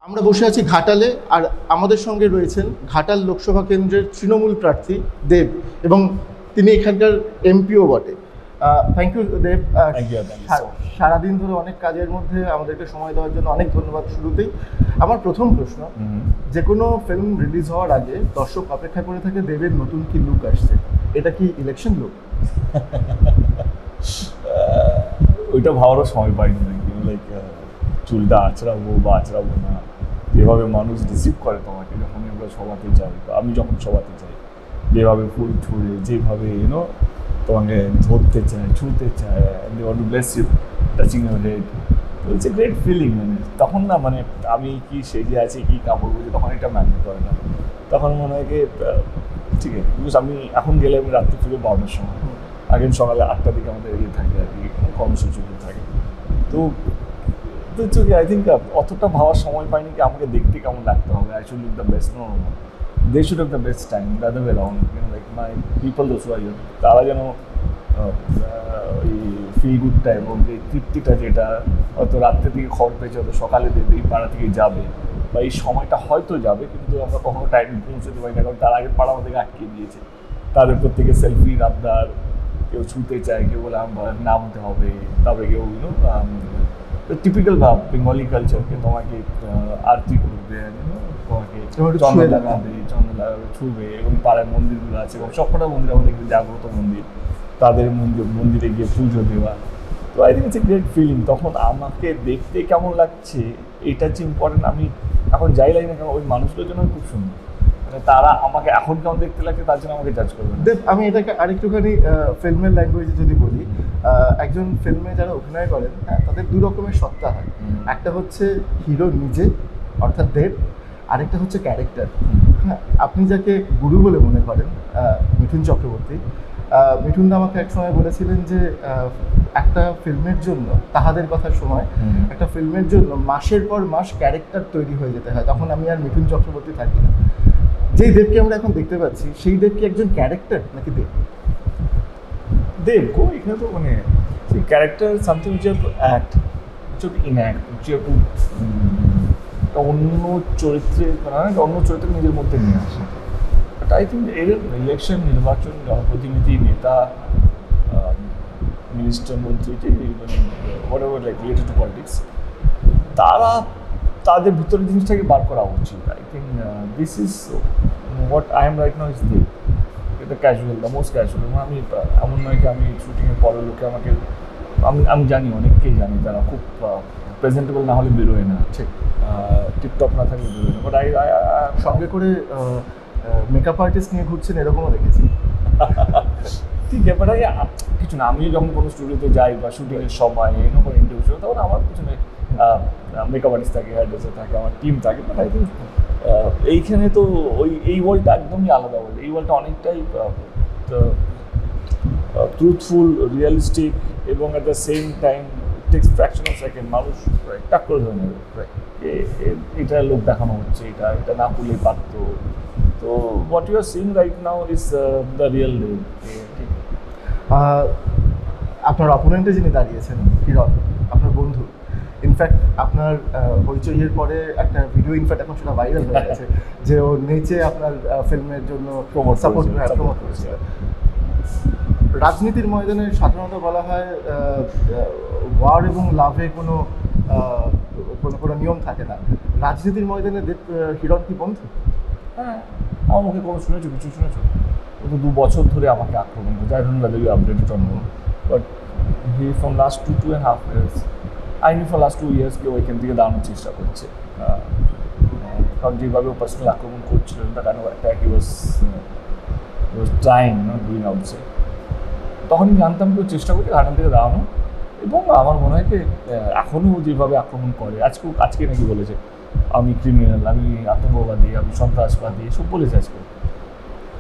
আমরা বসে আছি ঘাটালে, আর আমাদের সঙ্গে রয়েছেন ঘাটাল লোকসভা কেন্দ্রের তৃণমূল প্রার্থী দেব, এবং তিনি এখানকার এমপিও বটে। থ্যাংক ইউ দেব। সারাদিন ধরে অনেক কাজের মধ্যে আমাদেরকে সময় দেওয়ার জন্য অনেক ধন্যবাদ। শুরুতেই আমার প্রথম প্রশ্ন, যে কোনো ফিল্ম রিলিজ হওয়ার আগে দর্শক অপেক্ষা করে থাকে দেবের নতুন কি লুক আসছে, এটা কি ইলেকশন লুক? ওইটা ভাবারও সময় পাইনি নাকি, লাইক চুলটা আঁচড়াবো বা আঁচড়াবো না, যেভাবে মানুষ রিসিভ করে তোমাকে যখন আমরা সভাতে যাই বা আমি যখন সভাতে যাই, যেভাবে ফুল ছুঁড়ে, যেভাবে তোমাকে ধরতে চায়, ছুঁতে চায়, they want to bless you, touching your head, it's a great feeling. মানে তখন না, মানে আমি কি সেজে আছি, কি কাপড় পরেছি, তখন এটা ম্যাটার করে না। তখন মনে হয় কি ঠিক আছে, বিকজ আমি এখন গেলে আমি রাত্রি ফিরে 12টার সময়, আগের সকালে 8টার দিকে আমাদের ইয়ে থাকে আর কি, কর্মসূচি থাকে। তো আই থিঙ্ক অতটা ভাবার সময় পাইনি কি আমাকে দেখতে কেমন লাগতে হবে, I should look the best. No, they should have the best time, the other way around, like my people those who are young, তারা যেন ওই ফিল গুডটা এবং এই তৃপ্তিটা, যেটা হয়তো রাত্রে থেকে খবর পেয়েছে, হয়তো সকালে দেবে, এই পাড়া থেকে যাবে বা এই সময়টা হয়তো যাবে, কিন্তু আমরা কখনো টাইমে পৌঁছতে পারি না, কারণ তার আগের পাড়া আমাদেরকে আটকে দিয়েছে। তাদের প্রত্যেকে সেলফি আবদার, কেউ ছুঁতে চায়, কেউ বলে আমার নামতে হবে, তারপরে কেউ টিপিক্যাল ভাব বেঙ্গলি কালচারকে তোমাকে আরতি করবে, তোমাকে চন্দন লাগাবে, ছুঁবে, এবং পাড়ায় মন্দিরগুলো আছে, এবং সবকটা মন্দির আমাদের জাগ্রত মন্দির, তাদের মন্দিরে গিয়ে পুজো দেওয়া। তো I think it's a great feeling. তখন আমাকে দেখতে কেমন লাগছে এটা হচ্ছে ইম্পর্টেন্ট। আমি এখন যাই লাগি না কেন, ওই মানুষগুলোর জন্য খুব সুন্দর, মানে তারা আমাকে এখন কেমন দেখতে লাগছে তার জন্য আমাকে জাজ করবে না। দেব, আমি এটাকে আরেকটুখানি ফিল্মের ল্যাঙ্গুয়েজে যদি বলি, একজন ফিল্মে যারা অভিনয় করেন, হ্যাঁ, তাদের দু রকমের সত্তা হয়। একটা হচ্ছে হিরো নিজে, অর্থাৎ দেব, আরেকটা হচ্ছে ক্যারেক্টার। হ্যাঁ, আপনি যাকে গুরু বলে মনে করেন, মিঠুন চক্রবর্তী, মিঠুনদা আমাকে এক সময় বলেছিলেন যে একটা ফিল্মের জন্য, তাহাদের কথার সময়, একটা ফিল্মের জন্য মাসের পর মাস ক্যারেক্টার তৈরি হয়ে যেতে হয়। তখন আমি আর মিঠুন চক্রবর্তী থাকি না। যেই দেবকে আমরা এখন দেখতে পাচ্ছি, সেই দেব কি একজন ক্যারেক্টার নাকি দেব? দেব গো, এখানে তো মানে সেই character something which have to act, which have to enact, which have to অন্য চরিত্রে, মানে অন্য চরিত্র নিজের মধ্যে নিয়ে আসে। বাট আই থিঙ্ক এর ইলেকশন, নির্বাচন, জনপ্রতিনিধি, নেতা, মিনিস্টার, মন্ত্রী, যে মানে whatever like related to politics, তারা তাদের ভিতরে জিনিসটাকে বার করা উচিত। I think this is what I am right now is Dev. এটা ক্যাজুয়াল, দ্য মোস্ট ক্যাজুয়াল। এবং আমি এমন নয় কি আমি শুটিংয়ের পরের লোকে আমাকে, আমি জানি, অনেককেই জানি, তারা খুব প্রেজেন্টেবল না হলে বেরোয় না, ঠিক টিপটপ না থাকলে বেরোয় না। বাট সঙ্গে করে মেকআপ আর্টিস্ট নিয়ে ঘুরছেন, এরকমও দেখেছি। ঠিক আছে, বাট কিছু না, আমি যখন কোনো স্টুডিওতে যাই বা শুটিংয়ের সময় কোনো ইন্টারভিউ, তখন আমার পিছনে মেকআপ আর্টিস্ট থাকে, হেয়ার ড্রেসার থাকে, আমার টিম থাকে। বাট আই থিঙ্ক এইখানে তো এই ওয়ার্ল্ডটা একদমই আলাদা ওয়ার্ল্ড। এই ওয়ার্ল্ডটা অনেকটাই ট্রুথফুল, রিয়েলিস্টিক, এবং at the same time takes fraction of second মানুষ টাক করে ধরে নেবে এটা লোক দেখানো হচ্ছে, এটা না করলেই পারত। তো what you are seeing right now is the real day. আপনার অপোনেন্টে যিনি দাঁড়িয়েছেন, হিরণ, আপনার বন্ধু, ইনফ্যাক্ট আপনার হইচইয়ের পরে একটা ভিডিও, ইনফ্যাক্ট এখন সেটা ভাইরাল হয়ে গেছে, যে ও নেচে আপনার ফিল্মের জন্য প্রমোট করেছিল। রাজনীতির ময়দানে সাধারণত বলা হয় ওয়ার এবং লাভে কোনো নিয়ম থাকে না। রাজনীতির ময়দানে হিরণ কি বন্ধু? হ্যাঁ, আমার মুখে কোনো শুনেছো, কিছু শুনেছো? ও তো 2 বছর ধরে আমাকে আক্রমণ করছে। I don't know whether you updated on me, but he from last 2.5 years, I knew for last 2 years কেউ এখান থেকে দাঁড়ানোর চেষ্টা করছে। কারণ যেভাবে ও পার্সোনাল আক্রমণ করছিল, the kind of attack he was trying, not doing outside, তখনই জানতাম কেউ চেষ্টা করছে ঘাটাল থেকে দাঁড়ানো। এবং আমার মনে হয় কি এখনও যেভাবে আক্রমণ করে, আজকে নাকি বলেছে আমি ক্রিমিনাল, আমি আতঙ্কবাদী, আমি সন্ত্রাসবাদী, এসব বলেছে আজকে।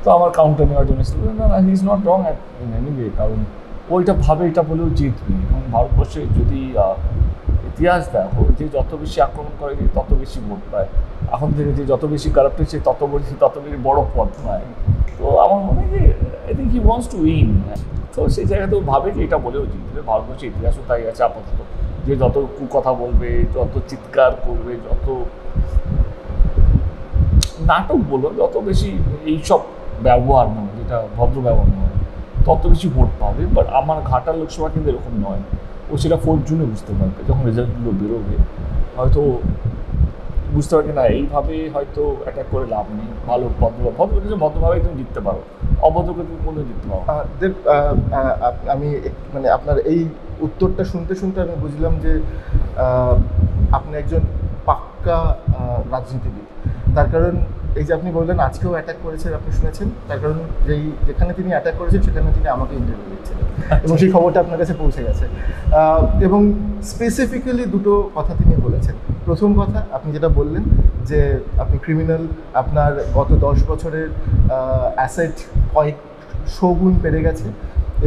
তো আমার কাউন্টার নেওয়ার জন্য না, he is not wrong in any way, কারণ ওইটা ভাবে এটা বলেও জিতবে। এবং ভারতবর্ষে যদি ইতিহাস দেখো, যে যত বেশি আক্রমণ করে তত বেশি ভোট পায়, এখন থেকে যে যত বেশি কারাপ্ট হচ্ছে তত বেশি বড় পদ পায়। তো আমার মনে হয় যে I think he wants to win. তো সেই জায়গাতেও ভাবে যে এটা বলেও জিতবে। ভারতবর্ষের ইতিহাসও তাই আছে আপাতত, যে যত কথা বলবে, যত চিৎকার করবে, যত নাটক বলো, যত বেশি এইসব ব্যবহার মানে যেটা ভদ্র ব্যবহার নয়, তত বেশি ভোট পাবে। বাট আমার ঘাটাল লোকসভা কিন্তু এরকম নয়। ও সেটা 4 জুনে বুঝতে পারবে, যখন রেজাল্টগুলো বেরোবে হয়তো বুঝতে পারবে না এইভাবে হয়তো অ্যাটাক করে লাভ নেই। ভালো ভদ্রভাবেই তুমি জিততে পারো, অভদ্রকে তুমি কোনো জিততে পারো। দেব, আমি মানে আপনার এই উত্তরটা শুনতে শুনতে আমি বুঝলাম যে আপনি একজন পাক্কা রাজনীতিবিদ। তার কারণ এই যে আপনি বললেন আজকেও অ্যাটাক করেছেন, আপনি শুনেছেন, তার কারণ যেখানে তিনি অ্যাটাক করেছেন সেখানে তিনি আমাকে ইন্টারভিউ দিচ্ছিলেন এবং সেই খবরটা আপনার কাছে পৌঁছে গেছে। এবং স্পেসিফিক্যালি দুটো কথা তিনি বলেছেন। প্রথম কথা আপনি যেটা বললেন যে আপনি ক্রিমিনাল, আপনার গত 10 বছরের অ্যাসেট কয়েক গুণ বেড়ে গেছে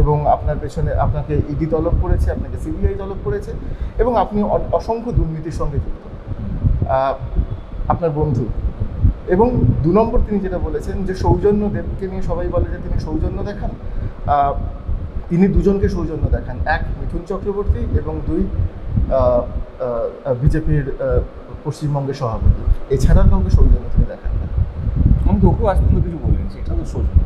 এবং আপনার পেছনে আপনাকে ইডি তলব করেছে, আপনাকে সিবিআই তলব করেছে এবং আপনি অসংখ্য দুর্নীতির সঙ্গে যুক্ত, আপনার বন্ধু। এবং 2 নম্বর তিনি যেটা বলেছেন যে সৌজন্য দেবকে নিয়ে সবাই বলে যে তিনি সৌজন্য দেখান, তিনি দুজনকে সৌজন্য দেখান, 1 মিঠুন চক্রবর্তী এবং 2 বিজেপির পশ্চিমবঙ্গের সভাপতি। এছাড়া কাউকে সৌজন্য তিনি দেখান না। আমি তো ওকেও আজ পর্যন্ত কিছু বলিনি, সেটা তো সৌজন্য।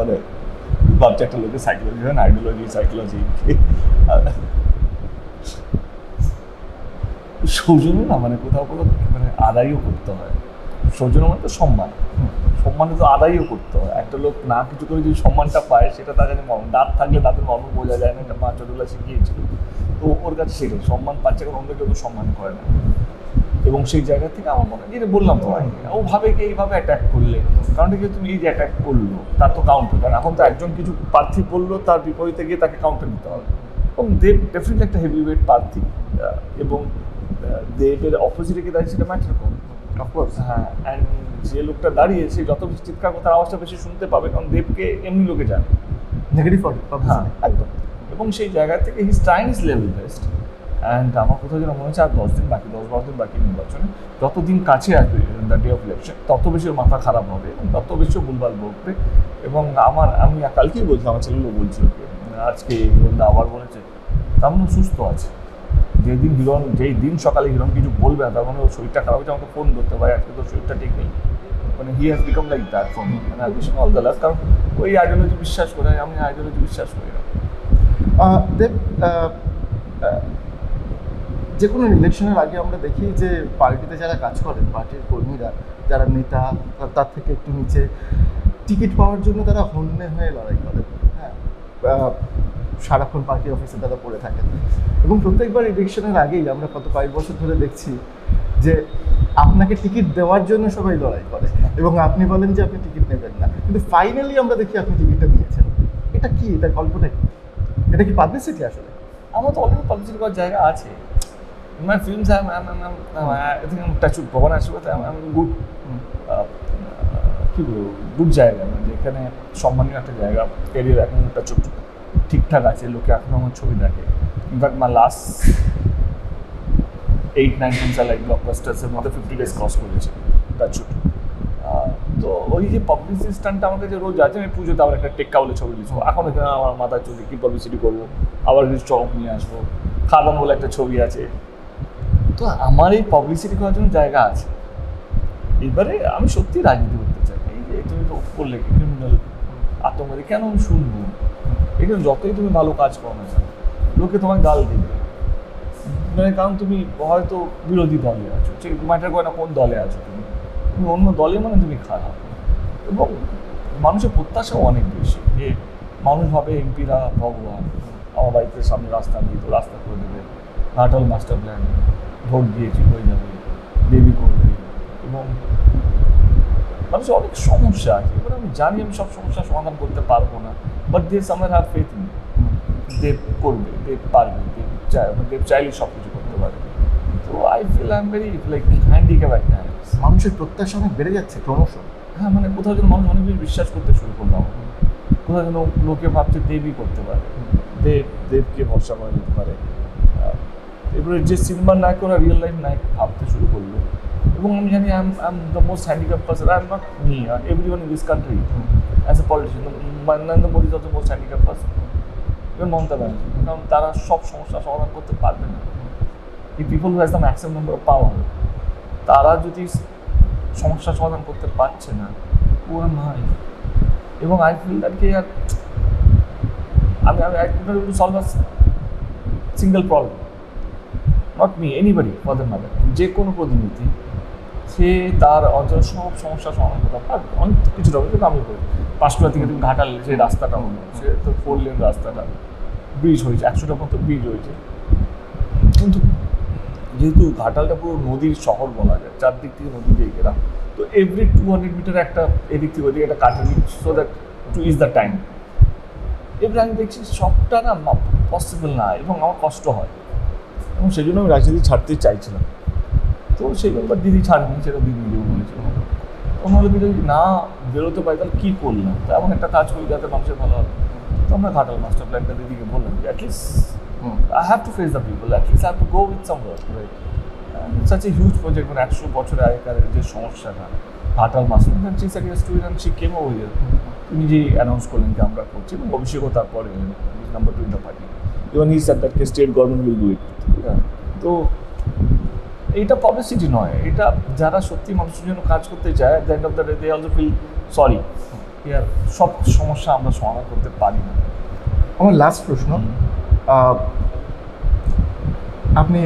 মানে ভাবছি একটা লোকের সাইকোলজি হয় না, আইডিওলজি সাইকোলজি, সৌজন্য না মানে কোথাও মানে আদায়ও করতে হয়। সৌজন্য মানে তো সম্মান, সম্মানে তো আদায়ও করতে হয়। একটা লোক না কিছু করে যদি সম্মানটা পায় সেটা তার কাছে দাঁত থাকলে তাদের মর্ম বোঝা যায় না, একটা মা ছোটবেলা শিখিয়েছিল। তো ওর কাছে সেটাই সম্মান পাচ্ছে, কারণ অন্য কেউ তো সম্মান করে না। এবং সেই জায়গা থেকে আমার মনে হয় যেটা বললাম তো ও ভাবে কি এইভাবে অ্যাটাক করলে, কারণ কি তুমি এই যে অ্যাটাক করলো তার তো কাউন্টার, কারণ এখন তো একজন কিছু প্রার্থী বললো তার বিপরীতে গিয়ে তাকে কাউন্টার দিতে হবে। এবং দেব ডেফিনেটলি একটা হেভি ওয়েট প্রার্থী এবং দেবের অপোজিটে গিয়ে দাঁড়িয়ে সেটা ম্যাটার করে। অফকোর্স হ্যাঁ, অ্যান্ড যে লোকটা দাঁড়িয়ে সে যত বেশি চিৎকার কথার আওয়াজটা বেশি শুনতে পাবে, কারণ দেবকে এমনি লোকে জানে নেগেটিভ। হ্যাঁ একদম। এবং সেই জায়গা থেকে his trying his level best. And আমার কোথাও যেন মনে হচ্ছে আর 10 দিন বাকি, 10-12 দিন বাকি নির্বাচনে, যত দিন কাছে আসবে দ্য ডে অফ ইলেকশন তত বেশি ওর মাথা খারাপ হবে এবং তত বেশি ভুলভাল বলবে। এবং আমি কালকেই বলছিলাম, আমার ছেলেগুলো বলছিল আজকে হিরণদা আবার বলেছে, তার মানে সুস্থ আছে। যেই দিন সকালে হিরণ কিছু বলবে না তার মানে ওর শরীরটা খারাপ হচ্ছে, আমাকে ফোন করতে পারে আজকে তোর শরীরটা ঠিক নেই, মানে he has become like that for me. মানে অল দ্য লাভ, কারণ ওই আইডিওলজি বিশ্বাস করে, আমি আইডিওলজি বিশ্বাস করি না। দেব, যে কোনো ইলেকশনের আগে আমরা দেখি যে পার্টিতে যারা কাজ করেন, পার্টির কর্মীরা, যারা নেতা তার থেকে একটু নিচে, টিকিট পাওয়ার জন্য তারা হন্যে হয়ে লড়াই করেন। হ্যাঁ, সারাক্ষণ পার্টি অফিসে তারা পড়ে থাকেন এবং প্রত্যেকবার ইলেকশনের আগেই আমরা গত কয়েক বছর ধরে দেখছি যে আপনাকে টিকিট দেওয়ার জন্য সবাই লড়াই করে এবং আপনি বলেন যে আপনি টিকিট নেবেন না, কিন্তু ফাইনালি আমরা দেখি আপনি টিকিটটা নিয়েছেন। এটা কি, এটা গল্পটা কি? এটা কি পাবলিসিটি আসলে? আমার তো অলরেডি পাবলিসিটি করার জায়গা আছে। My films, I think I'm touch with Bhavan Ashwat, I'm good, কি বলবো, গুড জায়গা, মানে যেখানে সম্মানীয় একটা জায়গা, ক্যারিয়ার এখন একটা ছোট ঠিকঠাক আছে, লোকে এখন আমার ছবি দেখে। In fact my last 8-9 months like ব্লকবাস্টার্সের মধ্যে 50 days ক্রস করেছে টাচ উড। তো ওই যে পাবলিসিটি স্টান্টটা আমার কাছে রোজ আছে। আমি পুজোতে আবার একটা টেক্কা বলে ছবি দিচ্ছি, এখন এখানে আমার মাথায় চলছে কী পাবলিসিটি করবো, আবার কিছু চমক নিয়ে আসবো, খাদান বলে একটা ছবি আছে। তো আমার এই পাবলিসিটি করার জন্য জায়গা আছে। এবারে আমি সত্যি রাজনীতি করতে চাই। এই যে তুমি তো করলে ক্রিমিনাল, আতঙ্কবাদী, কেন আমি শুনবো? এখানে যতই তুমি ভালো কাজ করো না কেন, লোকে তোমায় গাল দেবে, মানে কারণ তুমি হয়তো বিরোধী দলে আছো, ঠিক ম্যাটার করে না কোন দলে আছো, তুমি অন্য দলে মানে তুমি খারাপ। এবং মানুষের প্রত্যাশাও অনেক বেশি, যে মানুষ ভাবে এমপিরা ভগবান, আমার বাড়িতে সামনে রাস্তা দিয়ে তো রাস্তা করে দেবে, ঘাটাল মাস্টার প্ল্যান, ভোট দিয়েছি হয়ে যাবে, দেবী করবে। এবং মানুষের অনেক সমস্যা আছে। এবার আমি জানি আমি সব সমস্যার সমাধান করতে পারবো না, বাট দেশ আমার হ্যাভ ফেথ ইন দেব করবে, দেব পারবে, দেব চাইলে সব কিছু করতে পারে। তো I feel I am very like handicap একটা। মানুষের প্রত্যাশা অনেক বেড়ে যাচ্ছে ক্রমশ। হ্যাঁ, মানে কোথাও যেন মানুষ অনেক বেশি বিশ্বাস করতে শুরু করলাম, কোথাও যেন লোকে ভাবছে দেবই করতে পারে, দেবকে ভরসা করা যেতে পারে। এবারে যে সিনেমার নায়ক ওরা রিয়েল লাইফ নায়ক ভাবতে শুরু করলো এবং আমি জানি I am the most handicap person, I am not me, everyone in this country as a politician. Narendra Modi is also most handicap person, even Mamata Banerjee, কারণ তারা সব সমস্যার সমাধান করতে পারবে না। এই people who has the maximum number of power, তারা যদি সমস্যার সমাধান করতে পারছে না, ও মাই। এবং আই ফিল দ্যাট কি আর আমি I could not able to solve a single problem, not me, anybody for that matter. যে কোনো প্রতিনিধি সে তার অঞ্চলের সব সমস্যার সমাধান করতে পারবে। অনেক কিছু হবে, কিন্তু আমি করি পাঁশকুড়া থেকে তুমি ঘাটাল যে রাস্তাটা হলো, সে তো 4 লেন রাস্তাটা, ব্রিজ হয়েছে, 100টার মতো ব্রিজ হয়েছে, কিন্তু যেহেতু ঘাটালটা পুরো নদীর শহর বলা যায়, চারদিক থেকে নদী দিয়ে ঘেরা, তো এভরি 200 মিটার একটা এদিক থেকে ওদিকে একটা কাটারি, so that too is the time. এবার আমি দেখছি সবটা না পসিবল না, এবং আমার কষ্ট হয়, এবং সেই জন্য আমি রাজনীতি ছাড়তে চাইছিলাম। তো সেই ব্যাপার দিদি ছাড়েনি, সেটা দিদি নিজেও বলেছিল। অন্যদের যদি না বেরোতে পারি তাহলে কী করলাম, তো এমন একটা কাজ করি যাতে মানুষের ভালো হবে। তো আমরা ঘাটাল মাস্টার প্ল্যানটা দিদিকে বললাম যে at least I have to face the people, at least I have to go with some work, right? And it's such a huge project, মানে 100 বছরের আগেকার যে সমস্যাটা Ghatal master plan, she said yes to it and she came over here. তিনি যে announce করলেন যে আমরা করছি, এবং অভিষেকও তারপরে number 2 in the party, even he said that state government will do it. তো এইটা পাবলিসিটি নয়, এটা যারা সত্যি মানুষের জন্য কাজ করতে চায়, at the end of the day they also feel sorry, ইয়ার সব সমস্যা আমরা সমাধান করতে পারি না। আমার লাস্ট প্রশ্ন, আপনি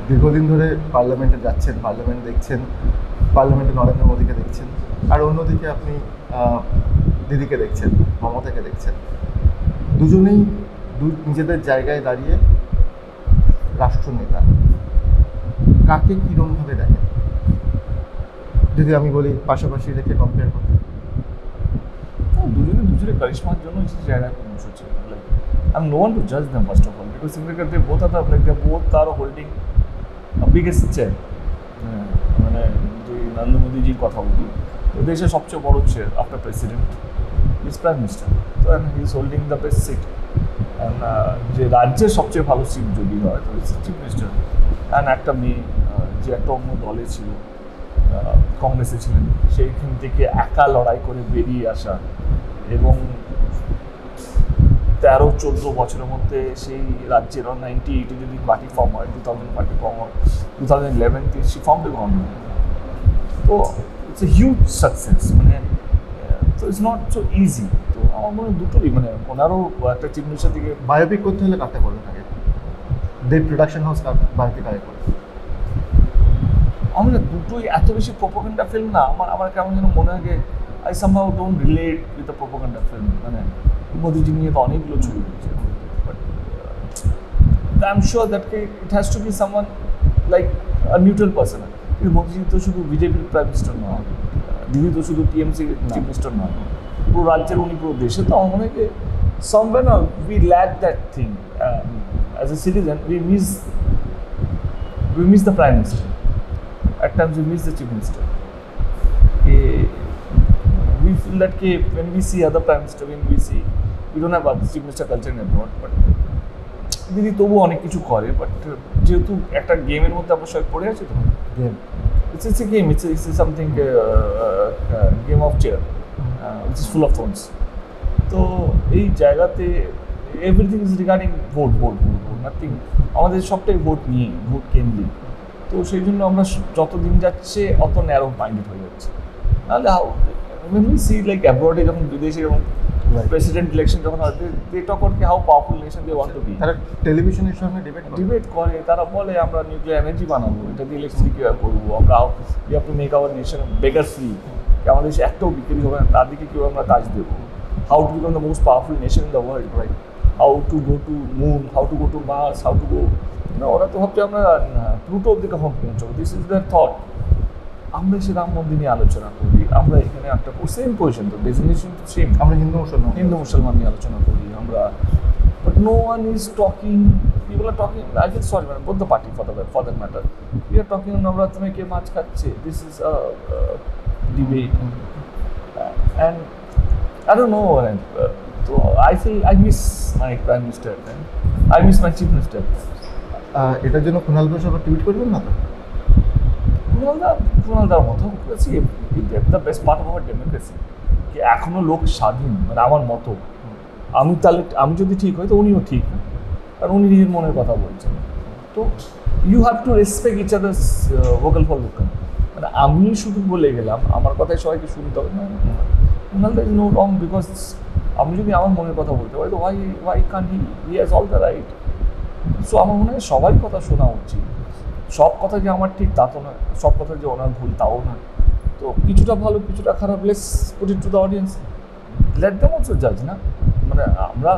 দীর্ঘদিন ধরে পার্লামেন্টে যাচ্ছেন, পার্লামেন্ট দেখছেন, পার্লামেন্টে নরেন্দ্র মোদীকে দেখছেন, আর অন্যদিকে আপনি দিদিকে দেখছেন, মমতাকে দেখছেন, দুজনেই নিজেদের জায়গায় দাঁড়িয়ে রাষ্ট্রনেতা। কাকে কীরকমভাবে দেখেন যদি আমি বলি পাশাপাশি রেখে কম্পেয়ার করতে? দুজনে কারিশমার জন্য সেই জায়গায় পৌঁছেছে। Like I'm no one to judge them first of all, because they both are holding a biggest chair. মানে যে নরেন্দ্র মোদীজির কথা বলি, তো দেশের সবচেয়ে বড় chair after president is prime minister, তো he is holding the best seat. And যে রাজ্যের সবচেয়ে ভালো সিট যদি হয় তো ইটস চিফ মিনিস্টার। অ্যান্ড একটা মেয়ে যে একটা অন্য দলে ছিল, কংগ্রেসে ছিলেন, সেইখান থেকে একা লড়াই করে বেরিয়ে আসা, এবং 13-14 বছরের মধ্যে সেই রাজ্যের 98 যদি পার্টি ফর্ম হয়, 2000 পার্টি ফর্ম হয়, 2011 শি ফর্ম দ্য গভর্নমেন্ট। তো ইটস এ হিউজ সাকসেস, মানে তো ইটস নট সো ইজি। তো আমার মনে হয় দুটোই, মানে ওনারও একটা চিফ মিনিস্টার থেকে বায়োপিক করতে হলে কাটতে করবে থাকে, দেব প্রোডাকশন হাউস বায়োপিক আগে করে। আমার দুটোই এত বেশি প্রোপাগান্ডা ফিল্ম না, আমার কেমন যেন মনে হয় যে I somehow don't relate with the propaganda film. মানে মোদিজি নিয়ে তো অনেকগুলো ছবি হয়েছে, but I am sure that it has to B someone like a neutral person. কিন্তু মোদিজি তো শুধু বিজেপির প্রাইম মিনিস্টার নয়, দিদি তো শুধু টিএমসি চিফ মিনিস্টার নয়, পুরো রাজ্যের উনি পুরো দেশে। তো আমার মনে হয় যে somewhere now we lack that thing. As a citizen, we miss the prime minister. At times we miss the chief minister. We feel that when we see other prime minister, we don't have other chief minister culture in abroad, but দিদি তবু অনেক কিছু করে। But যেহেতু একটা গেমের মধ্যে আমরা সবাই পড়ে আছি, তো game, it's a game, it's something game of chair, which is full of thorns. তো এই জায়গাতে everything is regarding vote, nothing. আমাদের সবটাই ভোট নিয়ে, ভোট কেন্দ্রিক। তো সেই জন্য আমরা যত দিন যাচ্ছে অত ন্যারো মাইন্ডেড হয়ে যাচ্ছে। নাহলে when we see like abroad, যখন বিদেশে যখন প্রেসিডেন্ট ইলেকশন যখন হয়, they talk about how powerful nation they want to be. তারা টেলিভিশনের সামনে ডিবেট করে, তারা বলে আমরা নিউক্লিয়ার এনার্জি বানাবো, এটা দিয়ে ইলেকট্রিসিটি কীভাবে করবো, আমরা we have to make our nation beggar free, আমাদের দেশে একটাও বিক্রি হবে না, তার দিকে কীভাবে আমরা কাজ দেবো, how to become the most powerful nation in the world, right? How to go to moon, how to go to Mars, how to go, ওরা তো ভাবছে আমরা প্লুটো অব্দি কখন পৌঁছবো। This is their thought. আমরা সে রাম মন্দির নিয়ে আলোচনা করি, আমরা এখানে একটা সেম পজিশন, তো ডেজিগনেশন তো সেম, আমরা হিন্দু মুসলমান নিয়ে আলোচনা করি আমরা। But no one is talking, people are talking, I feel sorry madam, both the party for that matter, we are talking নবরাত্রে কে মাছ খাচ্ছে, this is a debate. And I don't know, so I miss my prime minister, I miss my chief minister. এটার জন্য কুণাল ঘোষ আবার tweet করবেন না তো? কুণালদার মতো the best part of our democracy কি এখনো লোক স্বাধীন, মানে আমার মতো। আমি যদি ঠিক হই তো উনিও ঠিক না, কারণ উনি নিজের মনের কথা বলছেন। তো you have to respect each others vocal for local. মানে আমি শুধু বলে গেলাম আমার কথাই সবাইকে শুনতে হবে না, কুণালদা ইজ নো রং, বিকজ আমি যদি আমার মনের কথা বলতে পারি তো Y Kant he has all the right. So আমার মনে হয় সবাই কথা শোনা উচিত। সব কথা যে আমার ঠিক তা তো নয়, সব কথা যে ওনার ভুল তাও না। তো কিছুটা ভালো কিছুটা খারাপ, let's put it to the audience, let them also জাজ না। মানে আমরা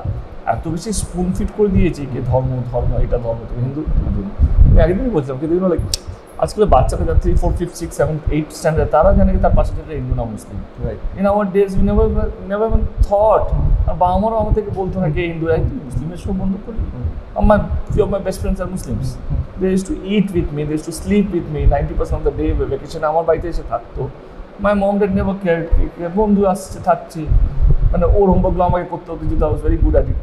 এত বেশি স্পুন ফিট করে দিয়েছি কি ধর্ম এটা ধর্ম, তুমি হিন্দু তুমি। আমি একদিনই বলছিলাম কিন্তু লাইক আজকাল বাচ্চারা যারা 3, 4, 5, 6, 7, 8 স্ট্যান্ডার্ড, তারা জানে কি তার পাশে যেটা হিন্দু না মুসলিম। In our days we never even thought. আর বাবা মারাও আমাদেরকে বলতো না কে হিন্দু মুসলিমের সব বন্ধু করি। আমার few of my best friends are Muslims. They used to eat with me, they used to sleep with me 90% of the day vacation আমার বাড়িতে এসে থাকতো। My mom did never cared, বন্ধু আসছে থাকছে, মানে ওর হোমওয়ার্কগুলো আমাকে করতে হতো যেটা was very good at it.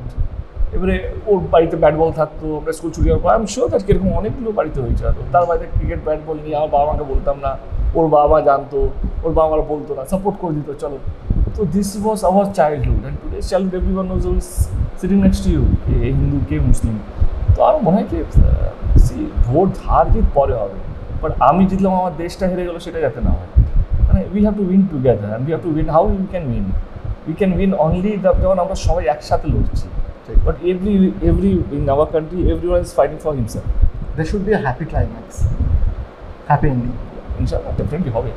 এবারে ওর বাড়িতে ব্যাট বল থাকতো, আমরা স্কুল ছুটি হওয়ার পর আমি শিওর দ্যাট কিরকম অনেকগুলো বাড়িতে হয়েছে। আর তার বাড়িতে ক্রিকেট ব্যাট বল নিয়ে আমার বাবা মাকে বলতাম না, ওর বাবা মা জানতো, ওর বাবা মারা বলতো না, সাপোর্ট করে দিত চলো। তো this was our childhood, and today childhood everyone knows who is sitting next to you, কে হিন্দু কে মুসলিম। তো আমার মনে হয় কি ভোট হার জিত পরে হবে, বাট আমি জিতলাম আমার দেশটা হেরে গেলো সেটা যাতে না হয়। মানে we have to win together, and we have to win. How we can win only যখন আমরা সবাই একসাথে লড়ছি। But every in our country, everyone is fighting for himself. There should be a happy climax. Happy ending. Inshallah, definitely হবে.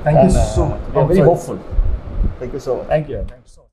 Thank you so much. We are very hopeful. Thank you so much. Thank you so much.